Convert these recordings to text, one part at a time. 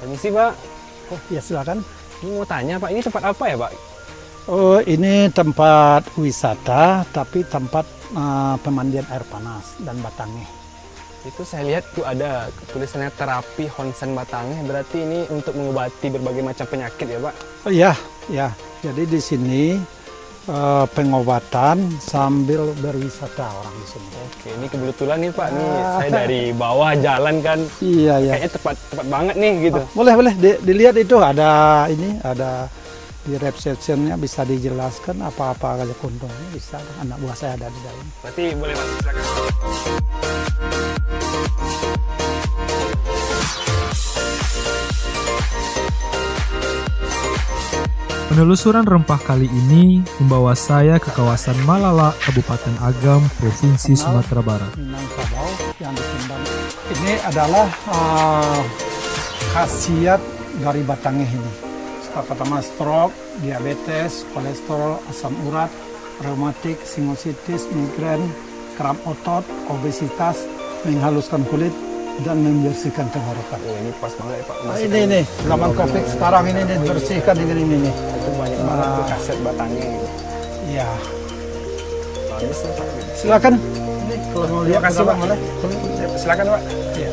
Permisi, Pak. Oh, ya silakan. Ini mau tanya, Pak, ini tempat apa ya, Pak? Oh, ini tempat wisata, tapi tempat pemandian air panas dan Batangeh. Itu saya lihat tuh ada tulisannya terapi Honsen Batangeh, berarti ini untuk mengobati berbagai macam penyakit ya, Pak? Oh, ya. Jadi di sini pengobatan sambil berwisata orang di sini. Oke, ini kebetulan nih, Pak. Nih saya dari bawah jalan kan. Iya. Kayaknya tepat banget nih gitu. Oh, boleh dilihat itu ada di receptionnya bisa dijelaskan apa-apa aja keuntungannya bisa. Anak buah saya ada di dalam. Berarti boleh masuk, silakan. Penelusuran rempah kali ini membawa saya ke kawasan Malala, Kabupaten Agam, Provinsi Sumatera Barat. Minangkabau yang dikembang. Ini adalah khasiat dari Batangeh ini. Pertama stroke, diabetes, kolesterol, asam urat, reumatik, sinusitis, migrain, kram otot, obesitas, menghaluskan kulit, dan membersihkan tenggorokan. Oh, ini pas banget ya, Pak. Ini zaman COVID sekarang ini dibersihkan dengan ini nih. Itu banyak banget tuh kaset Batangeh gitu. Iya. Bagus nih, Pak. Silakan. Ini kalau mau lihat Terima kasih, Pak. boleh. Silakan, Pak. Iya.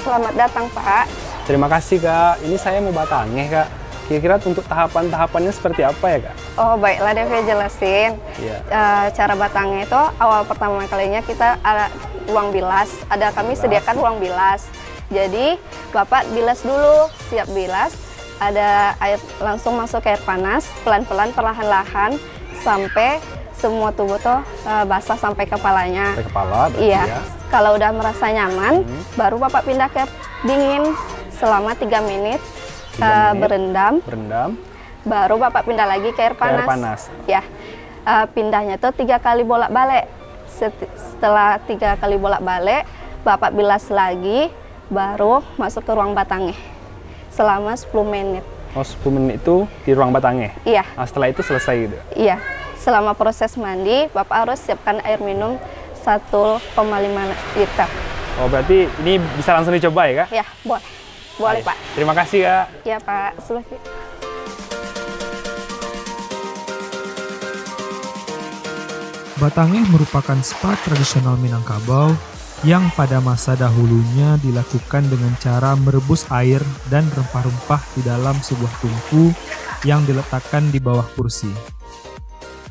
Selamat datang, Pak. Terima kasih, Kak. Ini saya mau Batangeh, Kak. Kira-kira untuk tahapan-tahapannya seperti apa ya, Kak? Oh, baiklah, Devi jelasin. Iya. Cara Batangeh itu awal pertama kalinya kita ada ruang bilas. Kami sediakan ruang bilas. Jadi, Bapak bilas dulu, siap bilas. Ada air langsung masuk ke air panas, pelan-pelan, perlahan-lahan, sampai semua tubuh tuh basah sampai kepalanya. Sampai kepala, berarti Iya. ya. Kalau udah merasa nyaman, baru Bapak pindah ke dingin selama 3 menit, 3 menit, berendam. Baru Bapak pindah lagi ke air panas. Air panas. Ya, pindahnya tuh 3 kali bolak-balik. Setelah 3 kali bolak-balik, Bapak bilas lagi, baru masuk ke ruang Batangeh selama 10 menit. Oh, 10 menit itu di ruang Batangeh? Iya. Nah, setelah itu selesai gitu? Iya. Selama proses mandi, Bapak harus siapkan air minum 1,5 liter. Oh, berarti ini bisa langsung dicoba ya, Kak? Ya, boleh. Boleh, Pak. Terima kasih, Kak. Ya, Pak. Silahkan. Batangeh merupakan spa tradisional Minangkabau yang pada masa dahulunya dilakukan dengan cara merebus air dan rempah-rempah di dalam sebuah tungku yang diletakkan di bawah kursi.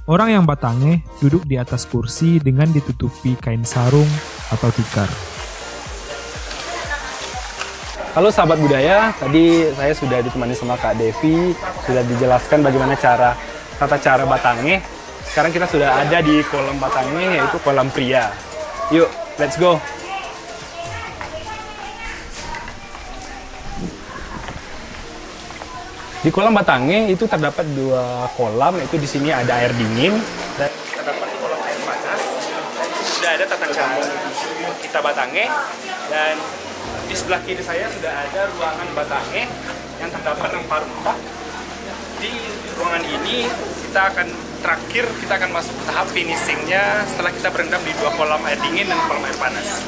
Orang yang Batangeh duduk di atas kursi dengan ditutupi kain sarung atau tikar. Halo sahabat budaya, tadi saya sudah ditemani sama Kak Devi, sudah dijelaskan bagaimana tata cara Batangeh. Sekarang kita sudah ada di kolam Batangeh, yaitu kolam pria. Yuk, let's go! Di kolam Batangeh itu terdapat 2 kolam, yaitu di sini ada air dingin dan terdapat di kolam air panas. Sudah ada tata cara kita Batangeh, dan di sebelah kiri saya sudah ada ruangan Batangeh yang terdapat rempah-rempah. Di ruangan ini kita akan masuk tahap finishingnya setelah kita berendam di 2 kolam air dingin dan kolam air panas.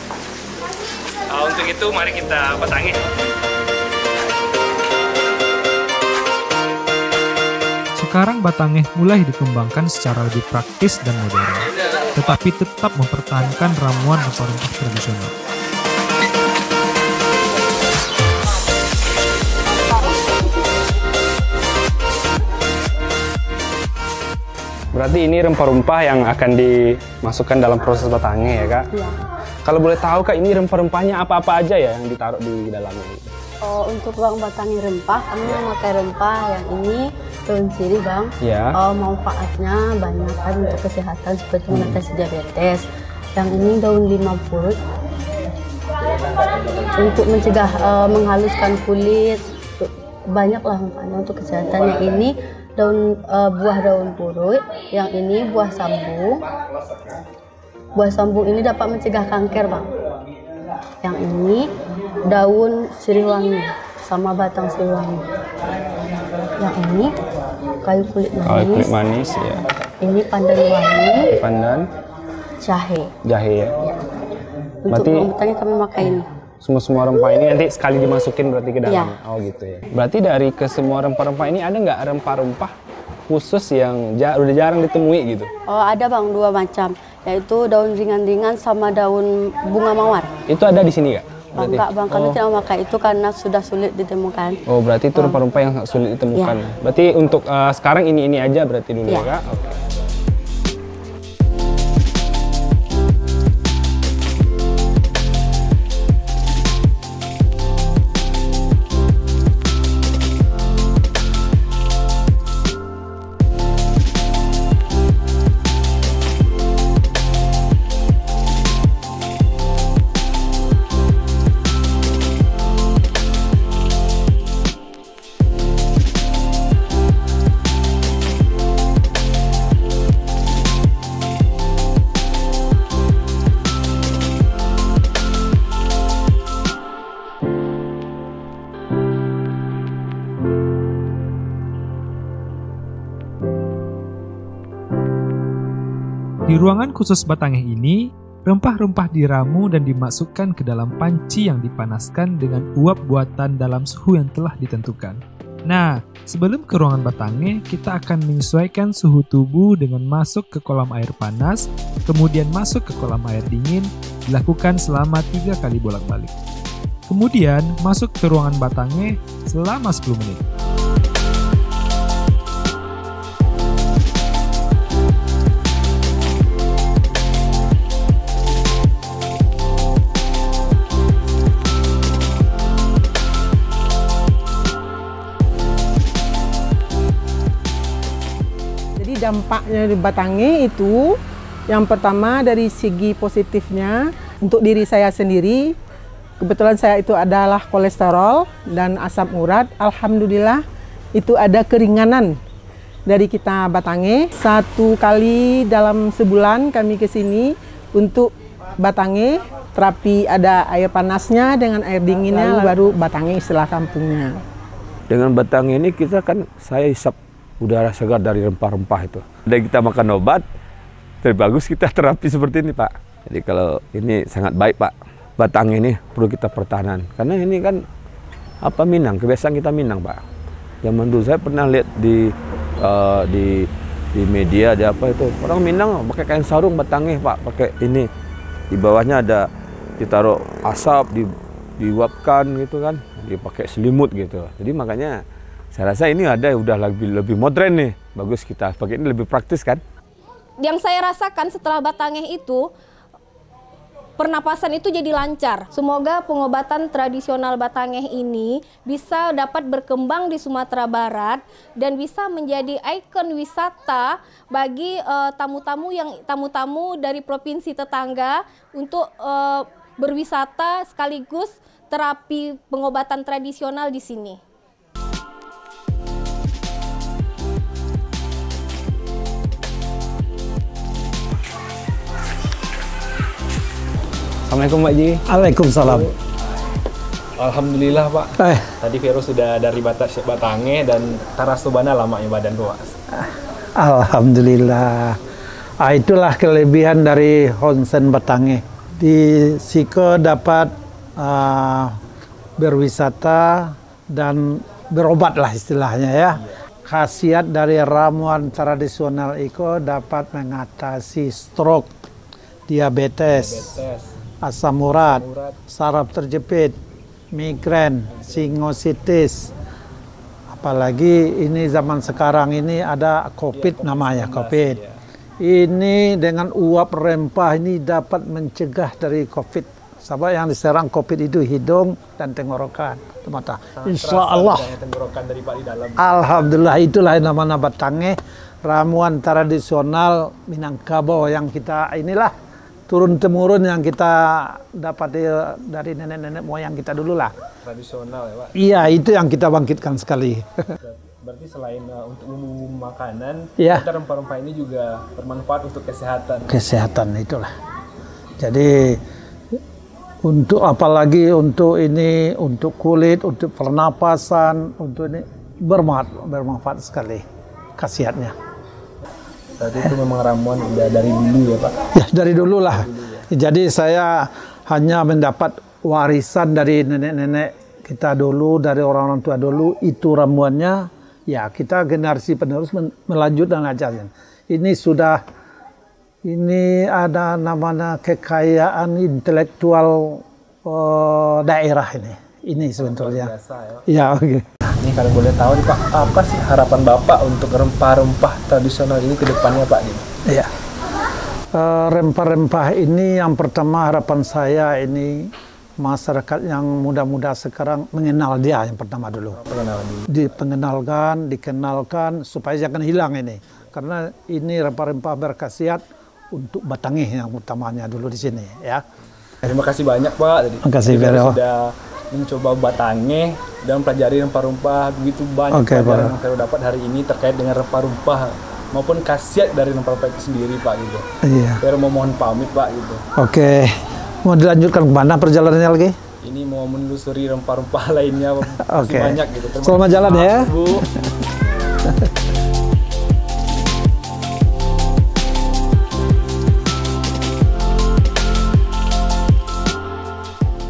Untuk itu mari kita Batangeh. Sekarang Batangeh mulai dikembangkan secara lebih praktis dan modern, tetapi tetap mempertahankan ramuan rempah-rempah tradisional. Berarti ini rempah-rempah yang akan dimasukkan dalam proses Batangeh ya Kak? Iya. Kalau boleh tahu Kak, ini rempah-rempahnya apa-apa aja ya yang ditaruh di dalamnya? Oh, untuk Bang Batangeh rempah, kami memakai rempah yang ini daun sirih Bang. Ya. Manfaatnya banyak kan untuk kesehatan seperti mengatasi diabetes. Yang ini daun lima purut untuk mencegah menghaluskan kulit. Banyaklah manfaatnya untuk kesehatan. Yang ini buah daun purut, yang ini buah sambung. Buah sambung ini dapat mencegah kanker Bang. Yang ini daun sirih wangi sama batang sirih wangi. Yang ini kayu kulit manis. Kayu kulit manis ya. Ini pandan wangi. Pandan. Jahe. Jahe ya. Ya. Untuk Berarti rempahnya kami pakai ini. Semua rempah ini nanti sekali dimasukin berarti ke dalamnya. Ya. Oh gitu ya. Berarti dari ke semua rempah-rempah ini ada nggak rempah-rempah khusus yang udah jarang ditemui gitu? Oh, ada Bang, 2 macam, yaitu daun ringan-ringan sama daun bunga mawar. Itu ada di sini nggak? Bang, enggak Bang, kami tidak memakai itu karena sudah sulit ditemukan. Oh, berarti itu rempah-rempah yang sulit ditemukan. Ya. Berarti untuk sekarang ini aja berarti dulu ya, Ya. Kak? Oke. Di ruangan khusus Batangeh ini, rempah-rempah diramu dan dimasukkan ke dalam panci yang dipanaskan dengan uap buatan dalam suhu yang telah ditentukan. Nah, sebelum ke ruangan Batangeh, kita akan menyesuaikan suhu tubuh dengan masuk ke kolam air panas, kemudian masuk ke kolam air dingin, dilakukan selama 3 kali bolak-balik. Kemudian, masuk ke ruangan Batangeh selama 10 menit. Dampaknya di Batangeh itu, yang pertama dari segi positifnya untuk diri saya sendiri, kebetulan saya itu adalah kolesterol dan asam urat. Alhamdulillah itu ada keringanan dari kita Batangeh. 1 kali dalam sebulan kami ke sini untuk Batangeh, terapi ada air panasnya dengan air dinginnya, baru Batangeh istilah kampungnya. Dengan Batangeh ini kita kan saya hisap udara segar dari rempah-rempah itu. Dan kita makan obat, lebih bagus kita terapi seperti ini Pak. Jadi kalau ini sangat baik Pak. Batangeh ini perlu kita pertahanan. Karena ini kan Minang, kebiasaan kita Minang Pak. Zaman dulu saya pernah lihat di media, di apa itu. Orang Minang pakai kain sarung Batangeh Pak, pakai ini. Di bawahnya ada ditaruh asap, diuapkan gitu kan. Dipakai selimut gitu. Jadi makanya saya rasa ini udah lebih modern nih, bagus kita pakai ini lebih praktis kan. Yang saya rasakan setelah Batangeh itu, pernapasan itu jadi lancar. Semoga pengobatan tradisional Batangeh ini bisa dapat berkembang di Sumatera Barat dan bisa menjadi ikon wisata bagi tamu-tamu dari provinsi tetangga untuk berwisata sekaligus terapi pengobatan tradisional di sini. Assalamualaikum Pak Ji. Waalaikumsalam. Alhamdulillah Pak. Tadi Vero sudah dari Batangeh dan Tarasubana lamanya badan Pak. Alhamdulillah. Itulah kelebihan dari Honsen Batangeh. Di Siko dapat berwisata dan berobat lah istilahnya ya. khasiat dari ramuan tradisional itu dapat mengatasi stroke, diabetes, asam urat, saraf terjepit, migrain, sinusitis. Apalagi ini zaman sekarang ini ada COVID namanya, COVID. Ini dengan uap rempah ini dapat mencegah dari COVID. Sebab yang diserang COVID itu hidung dan tenggorokan, mata. Insya Allah. Alhamdulillah, itulah yang namanya batangeh, ramuan tradisional Minangkabau yang kita inilah turun temurun yang kita dapat dari nenek-nenek moyang kita dulu lah. Tradisional ya Pak? Iya, itu yang kita bangkitkan sekali. Berarti selain untuk umum makanan, ya, rempah-rempah ini juga bermanfaat untuk kesehatan. Kesehatan itulah. Jadi untuk apalagi untuk ini, untuk kulit, untuk pernapasan, untuk ini bermanfaat sekali khasiatnya. Berarti itu memang ramuan udah dari dulu ya Pak? Ya, dari dulu lah. Jadi saya hanya mendapat warisan dari nenek-nenek kita dulu, dari orang-orang tua dulu, itu ramuannya. Ya, kita generasi penerus melanjutkan ajaran. Ini ada namanya kekayaan intelektual daerah ini. Ini sebetulnya. Ya, oke. Ini kalau boleh tahu nih Pak, apa sih harapan Bapak untuk rempah-rempah tradisional ini ke depannya Pak? Iya. Rempah-rempah ini yang pertama harapan saya ini masyarakat yang muda-muda sekarang mengenal dia yang pertama dulu. Dikenalkan supaya jangan hilang ini. Karena ini rempah-rempah berkhasiat untuk Batangeh yang utamanya dulu di sini ya. Terima kasih banyak Pak. Terima kasih sudah mencoba Batangeh dan pelajari rempah-rempah, begitu banyak pelajaran yang saya dapat hari ini terkait dengan rempah-rempah maupun khasiat dari rempah-rempah itu sendiri Pak gitu. Iya. Saya mau mohon pamit Pak gitu. Oke. Mau dilanjutkan kemana perjalanannya lagi? Ini mau menelusuri rempah-rempah lainnya. Oke. Banyak gitu. Selamat jalan ya. Bu.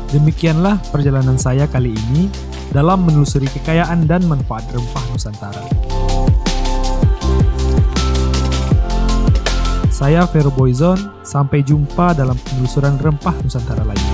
Demikianlah perjalanan saya kali ini dalam menelusuri kekayaan dan manfaat rempah Nusantara. Saya Vero Boyzon, sampai jumpa dalam penelusuran rempah Nusantara lainnya.